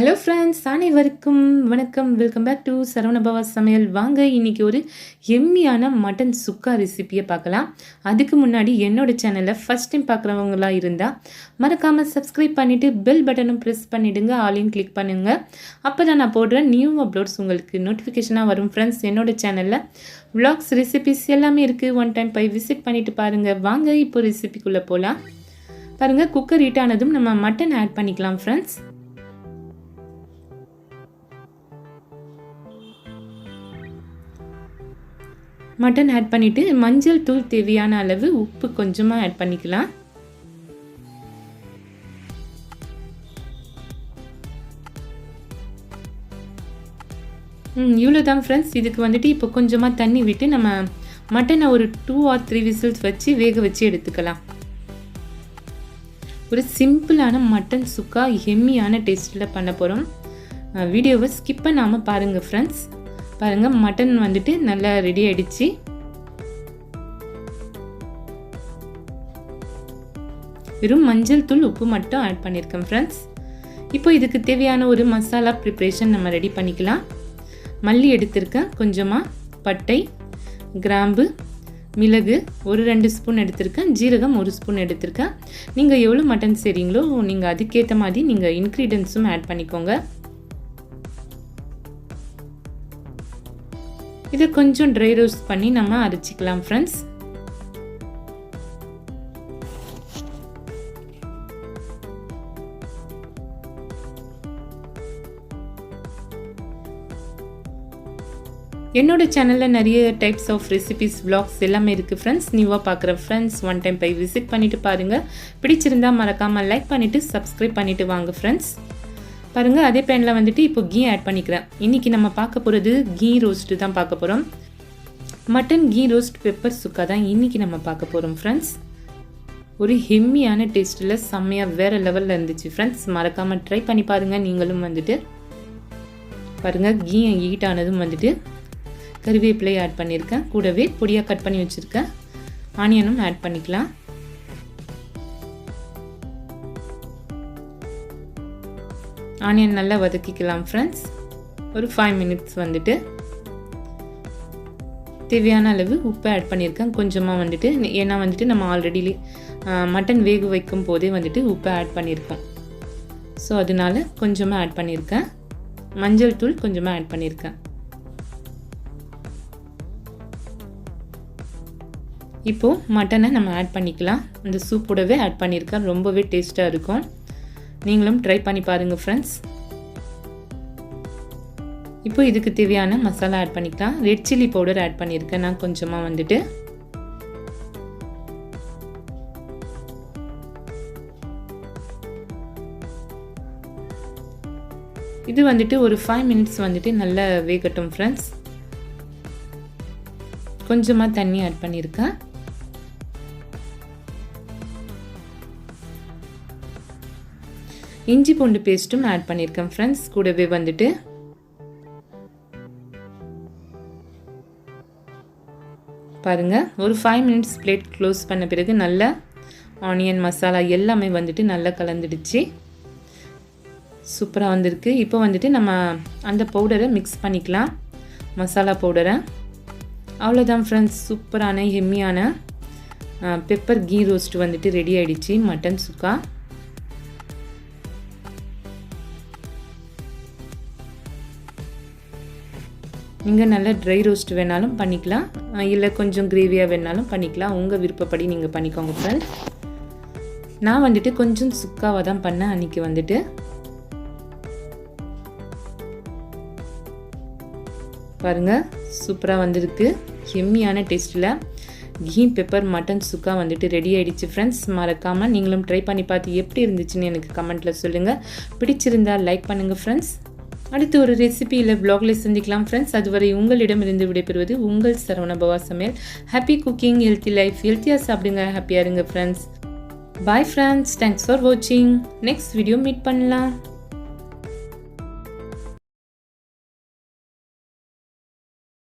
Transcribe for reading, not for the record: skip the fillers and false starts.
Hello friends, அனைவருக்கும் வணக்கம். Welcome back to Saravanabhava சமையல். வாங்க இன்னைக்கு ஒரு எம்மியான மட்டன் சுக்கா ரெசிபியை பார்க்கலாம். அதுக்கு முன்னாடி என்னோட சேனலை ஃபஸ்ட் டைம் பார்க்குறவங்களா இருந்தால் மறக்காமல் சப்ஸ்கிரைப் பண்ணிவிட்டு பெல் பட்டனும் ப்ரெஸ் பண்ணிவிடுங்க, ஆலின் கிளிக் பண்ணுங்கள். அப்போ தான் நான் போடுற நியூ அப்லோட்ஸ் உங்களுக்கு நோட்டிஃபிகேஷனாக வரும். ஃப்ரெண்ட்ஸ், என்னோட சேனலில் விளாக்ஸ் ரெசிபிஸ் எல்லாமே இருக்குது. ஒன் டைம் போய் விசிட் பண்ணிவிட்டு பாருங்கள். வாங்க இப்போ ரெசிபிக்குள்ளே போகலாம். பாருங்கள், குக்கர் ஹீட் ஆனதும் நம்ம மட்டன் ஆட் பண்ணிக்கலாம். ஃப்ரெண்ட்ஸ், மட்டன் ஆட் பண்ணிவிட்டு மஞ்சள் தூள் தேவையான அளவு உப்பு கொஞ்சமாக ஆட் பண்ணிக்கலாம். இவ்வளோதான் ஃப்ரெண்ட்ஸ். இதுக்கு வந்துட்டு இப்போ கொஞ்சமாக தண்ணி விட்டு நம்ம மட்டனை ஒரு 2 or 3 விசில்ஸ் வச்சு வேக வச்சு எடுத்துக்கலாம். ஒரு சிம்பிளான மட்டன் சுக்கா எம்மியான டேஸ்ட்டில் பண்ண போகிறோம். வீடியோவை ஸ்கிப் பண்ணாமல் பாருங்கள் ஃப்ரெண்ட்ஸ். பாருங்கள், மட்டன் வந்துட்டு நல்லா ரெடி ஆகிடுச்சு. வெறும் மஞ்சள் தூள் உப்பு மட்டும் ஆட் பண்ணியிருக்கேன் ஃப்ரெண்ட்ஸ். இப்போ இதுக்கு தேவையான ஒரு மசாலா ப்ரிப்ரேஷன் நம்ம ரெடி பண்ணிக்கலாம். மல்லி எடுத்திருக்கேன், கொஞ்சமாக பட்டை, கிராம்பு, மிளகு ஒரு 2 ஸ்பூன் எடுத்திருக்கேன், ஜீரகம் 1 ஸ்பூன் எடுத்திருக்கேன். நீங்கள் எவ்வளோ மட்டன் செய்கிறீங்களோ நீங்கள் அதுக்கேற்ற மாதிரி நீங்கள் இன்க்ரீடியன்ஸும் ஆட் பண்ணிக்கோங்க. இதை கொஞ்சம் ட்ரை ரோஸ்ட் பண்ணி நம்ம அரைச்சிக்கலாம் ஃப்ரெண்ட்ஸ். என்னோட சேனலில் நிறைய டைப்ஸ் ஆஃப் ரெசிபிஸ், விளாக்ஸ் எல்லாமே இருக்குது ஃப்ரெண்ட்ஸ். நியூவாக பார்க்குற ஃப்ரெண்ட்ஸ் ஒன் டைம் போய் விசிட் பண்ணிவிட்டு பாருங்கள். பிடிச்சிருந்தால் மறக்காமல் லைக் பண்ணிவிட்டு சப்ஸ்கிரைப் பண்ணிவிட்டு வாங்க ஃப்ரெண்ட்ஸ். பாருங்கள், அதே பேனில் வந்துட்டு இப்போ கீ ஆட் பண்ணிக்கிறேன். இன்றைக்கி நம்ம பார்க்க போகிறது கீ ரோஸ்ட்டு தான் பார்க்க போகிறோம். மட்டன் கீ ரோஸ்ட் பெப்பர் சுக்கா தான் இன்றைக்கி நம்ம பார்க்க போகிறோம் ஃப்ரெண்ட்ஸ். ஒரு ஹெம்மியான டேஸ்ட்டில் செம்மையாக வேறு லெவலில் இருந்துச்சு ஃப்ரெண்ட்ஸ். மறக்காமல் ட்ரை பண்ணி பாருங்கள் நீங்களும் வந்துட்டு. பாருங்கள், கீ ஹீட் ஆனதும் வந்துட்டு கறிவேப்பிலை ஆட் பண்ணியிருக்கேன். கூடவே பொடியாக கட் பண்ணி வச்சுருக்கேன் ஆனியனும் ஆட் பண்ணிக்கலாம். ஆனியன் நல்லா வதக்கிக்கலாம் ஃப்ரெண்ட்ஸ். ஒரு 5 மினிட்ஸ் வந்துட்டு தேவையான அளவு உப்பு ஆட் பண்ணியிருக்கேன். கொஞ்சமாக வந்துட்டு, ஏன்னா வந்துட்டு நம்ம ஆல்ரெடி மட்டன் வேக வைக்கும் போதே வந்துட்டு உப்பு ஆட் பண்ணியிருக்கோம். ஸோ அதனால கொஞ்சமாக ஆட் பண்ணியிருக்கேன். மஞ்சள் தூள் கொஞ்சமாக ஆட் பண்ணியிருக்கேன். இப்போது மட்டனை நம்ம ஆட் பண்ணிக்கலாம். இந்த சூப்போடவே ஆட் பண்ணியிருக்கேன். ரொம்பவே டேஸ்ட்டாக இருக்கும். நீங்களும் ட்ரை பண்ணி பாருங்கள் ஃப்ரெண்ட்ஸ். இப்போ இதுக்கு தேவையான மசாலா ஆட் பண்ணிக்கலாம். ரெட் சில்லி பவுடர் ஆட் பண்ணியிருக்கேன் நான் கொஞ்சமாக வந்துட்டு. இது வந்துட்டு ஒரு 5 மினிட்ஸ் வந்துட்டு நல்லா வேகட்டும் ஃப்ரெண்ட்ஸ். கொஞ்சமாக தண்ணி ஆட் பண்ணியிருக்கேன். இஞ்சி பூண்டு பேஸ்ட்டும் ஆட் பண்ணியிருக்கேன் ஃப்ரெண்ட்ஸ். கூடவே வந்துட்டு பாருங்கள், ஒரு 5 மினிட்ஸ் பிளேட் க்ளோஸ் பண்ண பிறகு நல்லா ஆனியன் மசாலா எல்லாமே வந்துட்டு நல்லா கலந்துடுச்சு. சூப்பராக வந்திருக்கு. இப்போ வந்துட்டு நம்ம அந்த பவுடரை மிக்ஸ் பண்ணிக்கலாம், மசாலா பவுடரை. அவ்வளோதான் ஃப்ரெண்ட்ஸ், சூப்பரான எம்மியான பெப்பர் கீ ரோஸ்ட் வந்துட்டு ரெடி ஆகிடுச்சு மட்டன் சுக்கா. நீங்கள் நல்லா ட்ரை ரோஸ்ட் வேணாலும் பண்ணிக்கலாம், இல்லை கொஞ்சம் கிரேவியாக வேணாலும் பண்ணிக்கலாம். உங்கள் விருப்பப்படி நீங்கள் பண்ணிக்கோங்க ஃப்ரெண்ட்ஸ். நான் வந்துட்டு கொஞ்சம் சுக்காவாக தான் பண்ணேன் அன்றைக்கி வந்துட்டு. பாருங்கள், சூப்பராக வந்திருக்கு. எம்மியான டேஸ்ட்டில் கீ பெப்பர் மட்டன் சுக்கா வந்துட்டு ரெடி ஆகிடுச்சு ஃப்ரெண்ட்ஸ். மறக்காமல் நீங்களும் ட்ரை பண்ணி பார்த்து எப்படி இருந்துச்சுன்னு எனக்கு கமெண்ட்டில் சொல்லுங்கள். பிடிச்சிருந்தால் லைக் பண்ணுங்கள் ஃப்ரெண்ட்ஸ். அடுத்து ஒரு ரெசிபியில் வ்ளாகில் சந்திக்கலாம் ஃப்ரெண்ட்ஸ். அதுவரை உங்களிடமிருந்து விடைபெறுவது உங்கள் சரவணபவா சமையல். Happy cooking, healthy life. ஹெல்த்தியாக சாப்பிடுங்க, ஹாப்பியாக இருங்க friends. Bye friends, thanks for வாட்சிங். நெக்ஸ்ட் வீடியோ மீட் பண்ணலாம்.